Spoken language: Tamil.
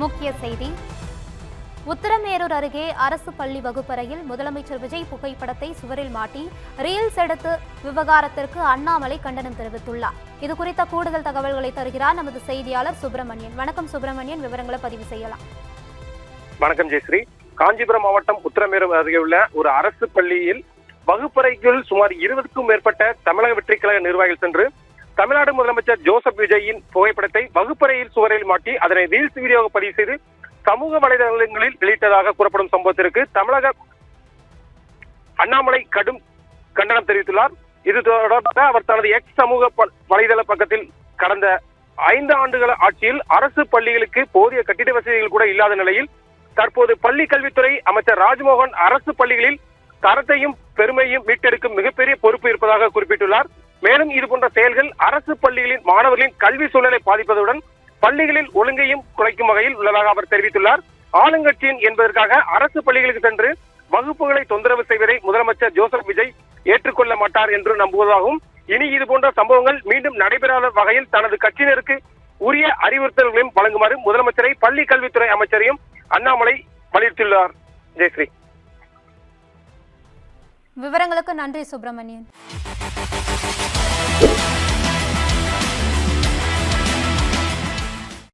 முக்கிய செய்தி. உத்தரமேரூர் அருகே அரசு பள்ளி வகுப்பறையில் முதலமைச்சர் விஜய் புகைப்படத்தை சுவரில் மாட்டி ரீல்ஸ் எடுத்து விவகாரத்திற்கு அண்ணாமலை கண்டனம் தெரிவித்துள்ளார். இது குறித்த கூடுதல் தகவல்களை தருகிறார் நமது செய்தியாளர் சுப்பிரமணியன். வணக்கம் சுப்பிரமணியன், விவரங்களை பதிவு செய்யலாம். வணக்கம் ஜெயஸ்ரீ. காஞ்சிபுரம் மாவட்டம் உத்தரமேரூர் அருகே உள்ள ஒரு அரசு பள்ளியில் வகுப்பறைக்குள் சுமார் 20க்கும் மேற்பட்ட தமிழக வெற்றிக் கழக நிர்வாகிகள் சென்று தமிழ்நாடு முதலமைச்சர் ஜோசப் விஜயின் புகைப்படத்தை வகுப்பறையில் சுவரில் மாட்டி அதனை ரீல்ஸ் வீடியோவாக பதிவு செய்து சமூக வலைதளங்களில் வெளியிட்டதாக கூறப்படும் சம்பவத்திற்கு தமிழக அண்ணாமலை கடும் கண்டனம் தெரிவித்துள்ளார். இது தொடர்பாக அவர் தனது எக்ஸ் சமூக வலைதள பக்கத்தில் கடந்த 5 ஆண்டுகள ஆட்சியில் அரசு பள்ளிகளுக்கு போதிய கட்டிட வசதிகள் கூட இல்லாத நிலையில் தற்போது பள்ளி கல்வித்துறை அமைச்சர் ராஜ்மோகன் அரசு பள்ளிகளில் தரத்தையும் பெருமையும் மீட்டெடுக்கும் மிகப்பெரிய பொறுப்பு இருப்பதாக குறிப்பிட்டுள்ளார். மேலும் இதுபோன்ற செயல்கள் அரசு பள்ளிகளின் மாணவர்களின் கல்வி சூழலை பாதிப்பதுடன் பள்ளிகளில் ஒழுங்கையும் குலைக்கும் வகையில் உள்ளதாக அவர் தெரிவித்துள்ளார். ஆளுங்கட்சியின் என்பதற்காக அரசு பள்ளிகளுக்கு சென்று வகுப்புகளை தொந்தரவு செய்வதை முதலமைச்சர் ஜோசப் விஜய் ஏற்றுக்கொள்ள மாட்டார் என்று நம்புவதாகவும் இனி இதுபோன்ற சம்பவங்கள் மீண்டும் நடைபெறாத வகையில் தனது கட்சியினருக்கு உரிய அறிவுறுத்தல்களையும் வழங்குமாறு முதலமைச்சரை பள்ளி கல்வித்துறை அமைச்சரையும் அண்ணாமலை வலியுறுத்தியுள்ளார். ஜெயஸ்ரீ, விவரங்களுக்கு நன்றி சுப்பிரமணியன்.